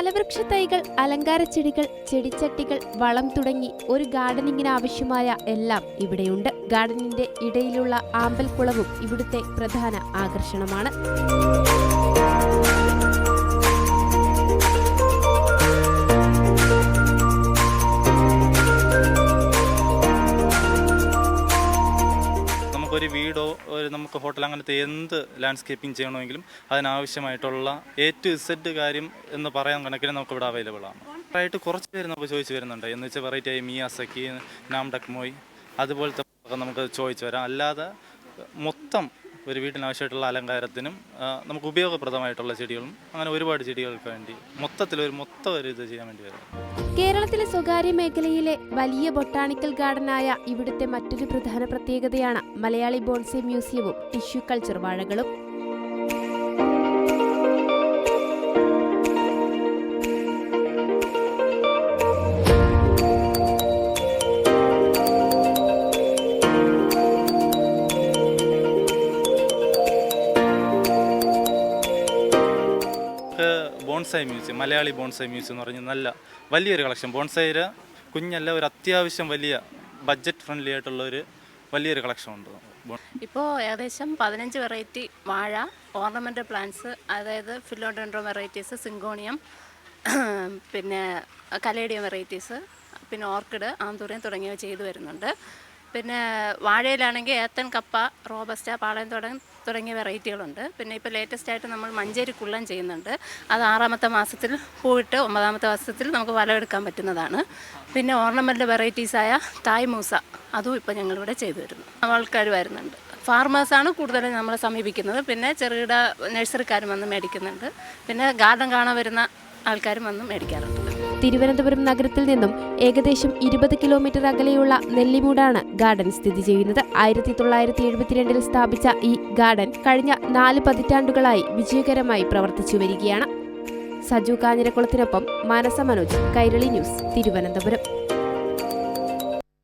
ഫലവൃക്ഷ തൈകൾ, അലങ്കാര ചെടികൾ, ചെടിച്ചട്ടികൾ, വളം തുടങ്ങി ഒരു ഗാർഡനിങ്ങിന് ആവശ്യമായ എല്ലാം ഇവിടെയുണ്ട്. ഗാർഡനിന്റെ ഇടയിലുള്ള ആമ്പൽക്കുളവും ഇവിടുത്തെ പ്രധാന ആകർഷണമാണ്. ഒരു വീടോ നമുക്ക് ഹോട്ടൽ അങ്ങനത്തെ എന്ത് ലാൻഡ്സ്കേപ്പിംഗ് ചെയ്യണമെങ്കിലും അതിനാവശ്യമായിട്ടുള്ള A to Z കാര്യം എന്ന് പറയാൻ കണക്കിന് നമുക്ക് ഇവിടെ അവൈലബിൾ ആണ്. ആയിട്ട് കുറച്ച് പേര് നമുക്ക് ചോദിച്ചു വരുന്നുണ്ട്. എന്ന് വെച്ചാൽ വെറൈറ്റി ആയി മിയാസക്കി, നാംഡക്മോയ് അതുപോലത്തെ നമുക്ക് ചോദിച്ചു വരാം. അല്ലാതെ മൊത്തം ഒരു വീട്ടിനാവശ്യമായിട്ടുള്ള അലങ്കാരത്തിനും നമുക്ക് ഉപയോഗപ്രദമായിട്ടുള്ള ചെടികളും അങ്ങനെ ഒരുപാട് ചെടികൾക്ക് വേണ്ടി മൊത്തം ഒരു ഇത് ചെയ്യാൻ വേണ്ടി വരും. കേരളത്തിലെ സ്വകാര്യ മേഖലയിലെ വലിയ ബൊട്ടാണിക്കൽ ഗാർഡനായ ഇവിടുത്തെ മറ്റൊരു പ്രധാന പ്രത്യേകതയാണ് മലയാളി ബോൺസൈ മ്യൂസിയവും ടിഷ്യൂ കൾച്ചർ വാഴകളും. Bonsai museum, Malayali bonsai museum എന്ന് പറഞ്ഞാൽ നല്ല വലിയൊരു കളക്ഷൻ. ബോൺസൈയിൽ കുഞ്ഞല്ല, ഒരു അത്യാവശ്യം വലിയ ബഡ്ജറ്റ് ഫ്രണ്ട്ലി ആയിട്ടുള്ള ഒരു വലിയൊരു കളക്ഷൻ ഉണ്ട്. ഇപ്പോൾ ഏകദേശം 15 വെറൈറ്റി വാഴ, ഓർണമെൻ്റൽ പ്ലാന്റ്സ്, അതായത് ഫിലോഡെൻഡ്രോൺ വെറൈറ്റീസ്, സിങ്കോണിയം, പിന്നെ കലേഡിയം വെറൈറ്റീസ്, പിന്നെ ഓർക്കിഡ്, ആന്തൂറിയം തുടങ്ങിയവ ചെയ്തു വരുന്നുണ്ട്. പിന്നെ വാഴയിലാണെങ്കിൽ ഏത്തൻ, കപ്പ, റോബസ്റ്റ, പാളയം തുടങ്ങിയ വെറൈറ്റികളുണ്ട്. പിന്നെ ഇപ്പോൾ ലേറ്റസ്റ്റ് ആയിട്ട് നമ്മൾ മഞ്ചേരി കുള്ളൻ ചെയ്യുന്നുണ്ട്. അത് 6ാമത്തെ മാസത്തിൽ പൂവിട്ട് 9ാമത്തെ മാസത്തിൽ നമുക്ക് വലമെടുക്കാൻ പറ്റുന്നതാണ്. പിന്നെ ഓർണമെൻ്റൽ വെറൈറ്റീസായ തായ് മൂസ, അതും ഇപ്പോൾ ഞങ്ങളിവിടെ ചെയ്തു വരുന്നു. ആൾക്കാർ വരുന്നുണ്ട്. ഫാർമേഴ്സാണ് കൂടുതലും നമ്മളെ സമീപിക്കുന്നത്. പിന്നെ ചെറുകിട നഴ്സറിക്കാരും വന്ന് മേടിക്കുന്നുണ്ട്. പിന്നെ ഗാർഡൻ കാണാൻ വരുന്ന ആൾക്കാരും വന്ന് മേടിക്കാറുണ്ട്. തിരുവനന്തപുരം നഗരത്തിൽ നിന്നും ഏകദേശം 20 കിലോമീറ്റർ അകലെയുള്ള നെല്ലിമൂടാണ് ഗാർഡൻ സ്ഥിതി ചെയ്യുന്നത്. 1972 സ്ഥാപിച്ച ഈ ഗാർഡൻ കഴിഞ്ഞ 4 പതിറ്റാണ്ടുകളായി വിജയകരമായി പ്രവർത്തിച്ചു വരികയാണ്. സജു കാഞ്ഞിരക്കുളത്തിനൊപ്പം മാനസ മനോജ്, കൈരളി ന്യൂസ്, തിരുവനന്തപുരം.